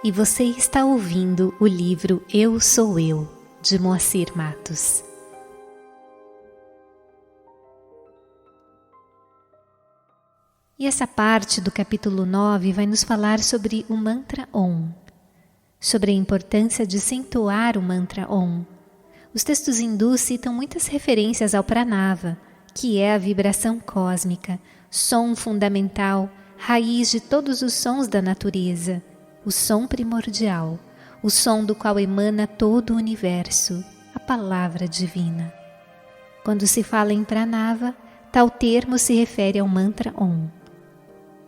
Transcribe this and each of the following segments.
E você está ouvindo o livro Eu Sou Eu, de Moacir Matos. E essa parte do capítulo 9 vai nos falar sobre o mantra Om, sobre a importância de se entoar o mantra Om. Os textos hindus citam muitas referências ao pranava, que é a vibração cósmica, som fundamental, raiz de todos os sons da natureza, o som primordial, o som do qual emana todo o universo, a palavra divina. Quando se fala em pranava, tal termo se refere ao mantra Om.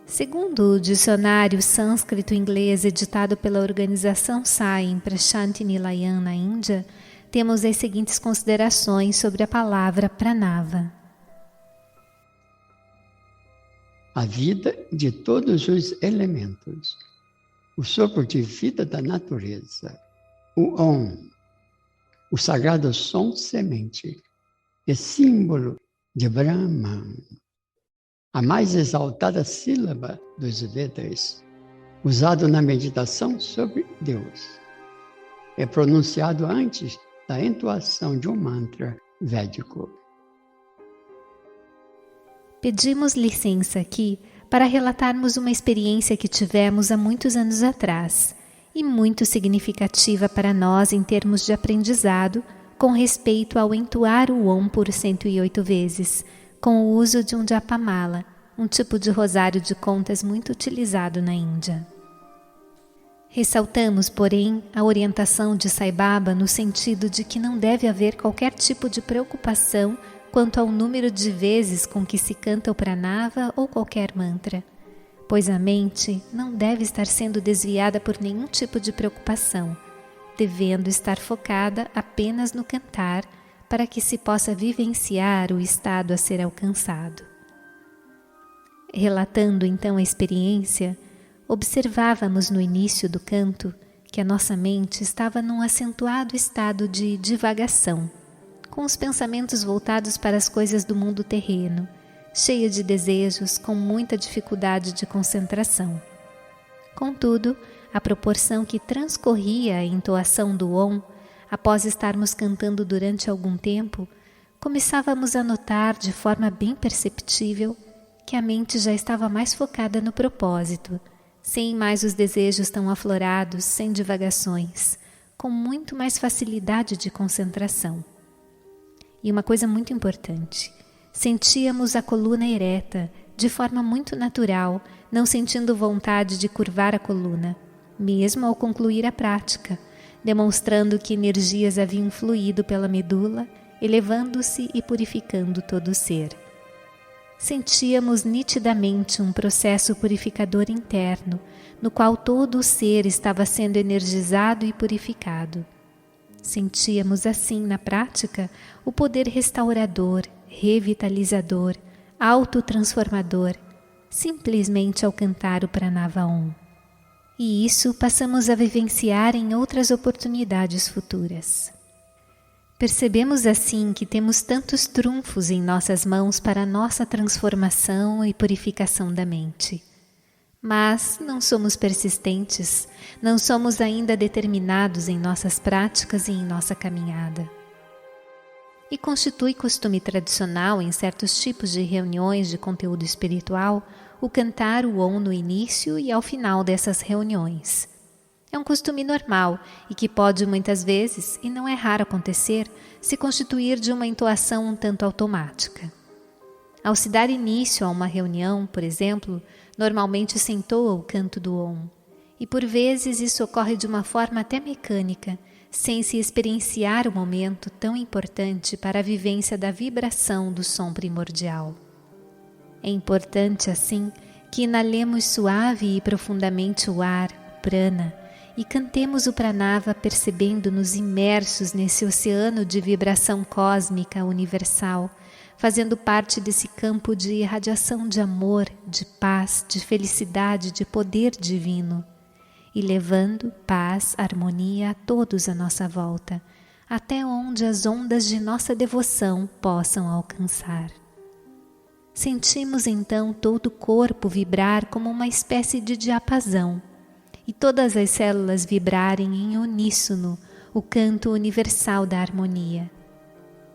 Segundo o dicionário sânscrito-inglês editado pela organização Sai em Prashanti Nilayam na Índia, temos as seguintes considerações sobre a palavra pranava. A vida de todos os elementos, o sopro de vida da natureza, o Om, o sagrado som semente, é símbolo de Brahman, a mais exaltada sílaba dos Vedas, usado na meditação sobre Deus. É pronunciado antes da entoação de um mantra védico. Pedimos licença aqui para relatarmos uma experiência que tivemos há muitos anos atrás e muito significativa para nós em termos de aprendizado com respeito ao entoar o Om por 108 vezes, com o uso de um japamala, um tipo de rosário de contas muito utilizado na Índia. Ressaltamos, porém, a orientação de Sai Baba no sentido de que não deve haver qualquer tipo de preocupação quanto ao número de vezes com que se canta o pranava ou qualquer mantra, pois a mente não deve estar sendo desviada por nenhum tipo de preocupação, devendo estar focada apenas no cantar para que se possa vivenciar o estado a ser alcançado. Relatando então a experiência, observávamos no início do canto que a nossa mente estava num acentuado estado de divagação, com os pensamentos voltados para as coisas do mundo terreno, cheia de desejos, com muita dificuldade de concentração. Contudo, à proporção que transcorria a entoação do Om, após estarmos cantando durante algum tempo, começávamos a notar de forma bem perceptível que a mente já estava mais focada no propósito, sem mais os desejos tão aflorados, sem divagações, com muito mais facilidade de concentração. E uma coisa muito importante, sentíamos a coluna ereta, de forma muito natural, não sentindo vontade de curvar a coluna, mesmo ao concluir a prática, demonstrando que energias haviam fluído pela medula, elevando-se e purificando todo o ser. Sentíamos nitidamente um processo purificador interno, no qual todo o ser estava sendo energizado e purificado. Sentíamos assim, na prática, o poder restaurador, revitalizador, autotransformador, simplesmente ao cantar o pranava Om. E isso passamos a vivenciar em outras oportunidades futuras. Percebemos assim que temos tantos trunfos em nossas mãos para a nossa transformação e purificação da mente. Mas não somos persistentes, não somos ainda determinados em nossas práticas e em nossa caminhada. E constitui costume tradicional em certos tipos de reuniões de conteúdo espiritual o cantar o Om no início e ao final dessas reuniões. É um costume normal e que pode muitas vezes, e não é raro acontecer, se constituir de uma entoação um tanto automática. Ao se dar início a uma reunião, por exemplo, normalmente se entoa o canto do Om, e por vezes isso ocorre de uma forma até mecânica, sem se experienciar o momento tão importante para a vivência da vibração do som primordial. É importante, assim, que inalemos suave e profundamente o ar, prana, e cantemos o pranava percebendo-nos imersos nesse oceano de vibração cósmica universal, fazendo parte desse campo de irradiação de amor, de paz, de felicidade, de poder divino, e levando paz, harmonia a todos à nossa volta, até onde as ondas de nossa devoção possam alcançar. Sentimos então todo o corpo vibrar como uma espécie de diapasão, e todas as células vibrarem em uníssono o canto universal da harmonia.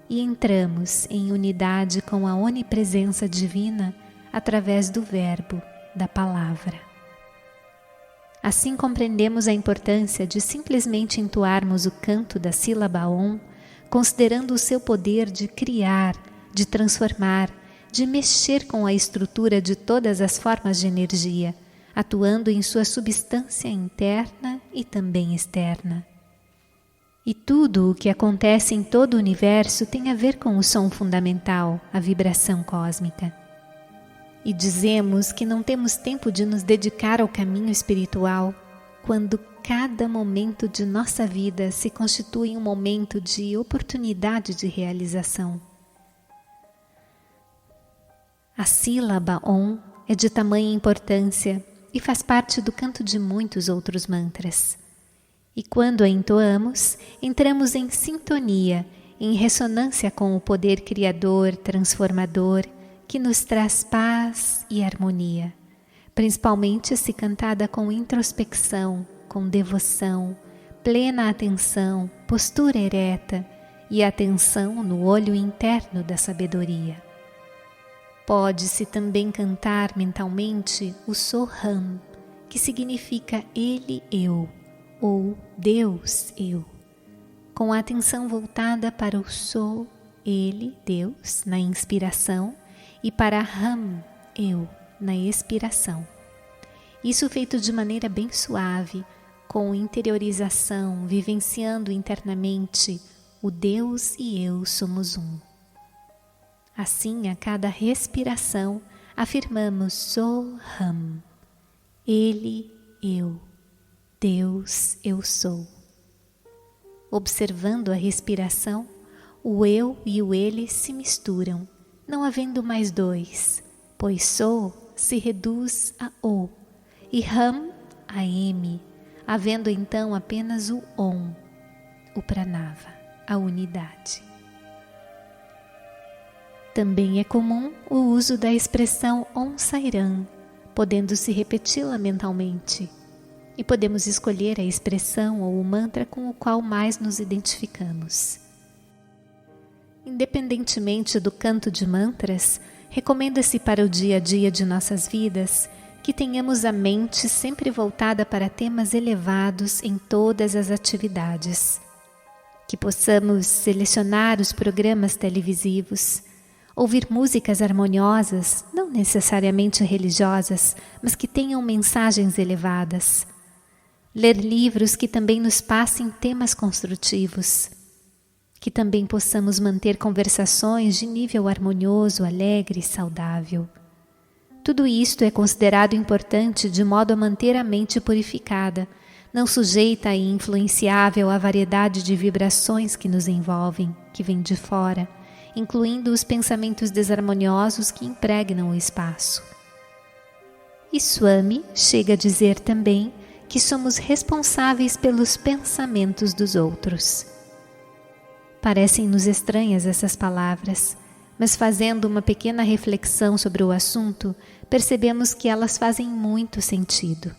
E entramos em unidade com a onipresença divina através do verbo, da palavra. Assim compreendemos a importância de simplesmente entoarmos o canto da sílaba Om, considerando o seu poder de criar, de transformar, de mexer com a estrutura de todas as formas de energia, atuando em sua substância interna e também externa. E tudo o que acontece em todo o universo tem a ver com o som fundamental, a vibração cósmica. E dizemos que não temos tempo de nos dedicar ao caminho espiritual quando cada momento de nossa vida se constitui um momento de oportunidade de realização. A sílaba Om é de tamanha importância e faz parte do canto de muitos outros mantras. E quando a entoamos, entramos em sintonia, em ressonância com o poder criador, transformador, que nos traz paz e harmonia, principalmente se cantada com introspecção, com devoção, plena atenção, postura ereta e atenção no olho interno da sabedoria. Pode-se também cantar mentalmente o Soham, que significa Ele, Eu, ou Deus, Eu, com a atenção voltada para o So, Ele, Deus, na inspiração, e para Ham, Eu, na expiração. Isso feito de maneira bem suave, com interiorização, vivenciando internamente o Deus e eu somos um. Assim, a cada respiração, afirmamos Soham, Ele, Eu, Deus, Eu sou. Observando a respiração, o eu e o ele se misturam, não havendo mais dois, pois So se reduz a O e Ham a M, havendo então apenas o Om, o Pranava, a unidade. Também é comum o uso da expressão Om Sairam, podendo-se repeti-la mentalmente, e podemos escolher a expressão ou o mantra com o qual mais nos identificamos. Independentemente do canto de mantras, recomenda-se para o dia a dia de nossas vidas que tenhamos a mente sempre voltada para temas elevados em todas as atividades, que possamos selecionar os programas televisivos, ouvir músicas harmoniosas, não necessariamente religiosas, mas que tenham mensagens elevadas, ler livros que também nos passem temas construtivos, que também possamos manter conversações de nível harmonioso, alegre e saudável. Tudo isto é considerado importante de modo a manter a mente purificada, não sujeita e influenciável à variedade de vibrações que nos envolvem, que vêm de fora, incluindo os pensamentos desarmoniosos que impregnam o espaço. E Swami chega a dizer também que somos responsáveis pelos pensamentos dos outros. Parecem-nos estranhas essas palavras, mas fazendo uma pequena reflexão sobre o assunto, percebemos que elas fazem muito sentido.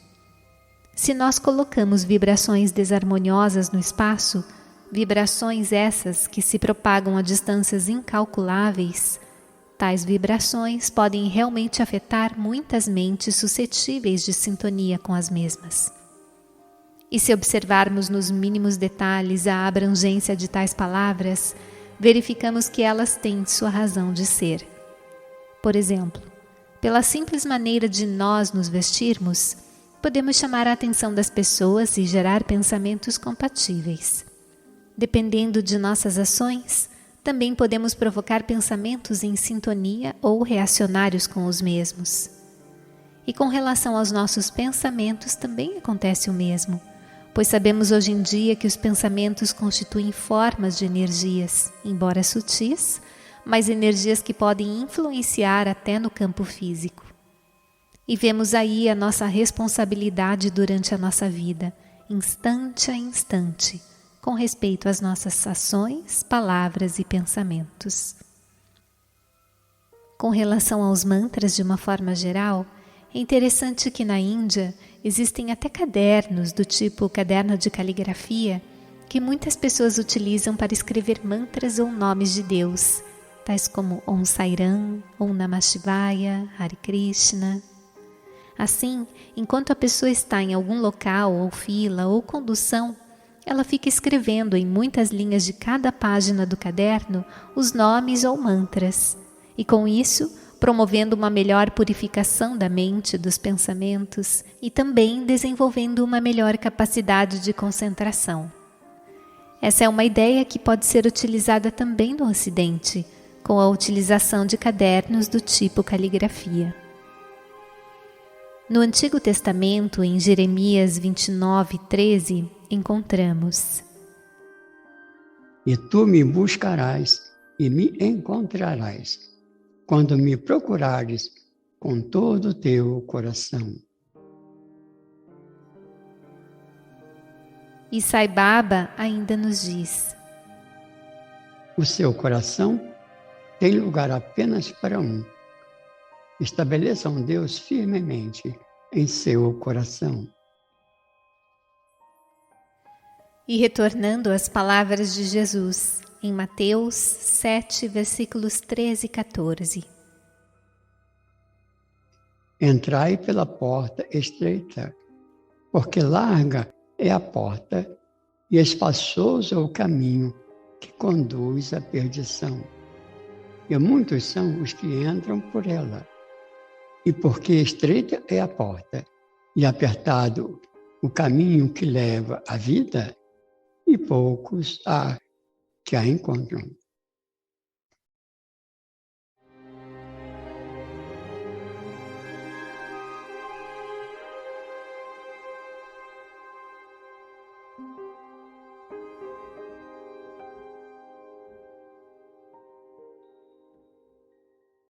Se nós colocamos vibrações desarmoniosas no espaço, vibrações essas que se propagam a distâncias incalculáveis, tais vibrações podem realmente afetar muitas mentes suscetíveis de sintonia com as mesmas. E se observarmos nos mínimos detalhes a abrangência de tais palavras, verificamos que elas têm sua razão de ser. Por exemplo, pela simples maneira de nós nos vestirmos, podemos chamar a atenção das pessoas e gerar pensamentos compatíveis. Dependendo de nossas ações, também podemos provocar pensamentos em sintonia ou reacionários com os mesmos. E com relação aos nossos pensamentos também acontece o mesmo, pois sabemos hoje em dia que os pensamentos constituem formas de energias, embora sutis, mas energias que podem influenciar até no campo físico. E vemos aí a nossa responsabilidade durante a nossa vida, instante a instante, com respeito às nossas ações, palavras e pensamentos. Com relação aos mantras de uma forma geral, é interessante que na Índia existem até cadernos do tipo caderno de caligrafia que muitas pessoas utilizam para escrever mantras ou nomes de Deus, tais como Om Sai Ram, Om Namah Shivaya, Hare Krishna. Assim, enquanto a pessoa está em algum local ou fila ou condução, ela fica escrevendo em muitas linhas de cada página do caderno os nomes ou mantras, e com isso promovendo uma melhor purificação da mente, dos pensamentos e também desenvolvendo uma melhor capacidade de concentração. Essa é uma ideia que pode ser utilizada também no Ocidente, com a utilização de cadernos do tipo caligrafia. No Antigo Testamento, em Jeremias 29:13, encontramos: E tu me buscarás e me encontrarás, quando me procurares com todo o teu coração. E Sai Baba ainda nos diz: O seu coração tem lugar apenas para um. Estabeleça um Deus firmemente em seu coração. E retornando às palavras de Jesus, em Mateus 7, versículos 13 e 14. Entrai pela porta estreita, porque larga é a porta e espaçoso é o caminho que conduz à perdição. E muitos são os que entram por ela. E porque estreita é a porta e apertado o caminho que leva à vida, e poucos há que a encontram.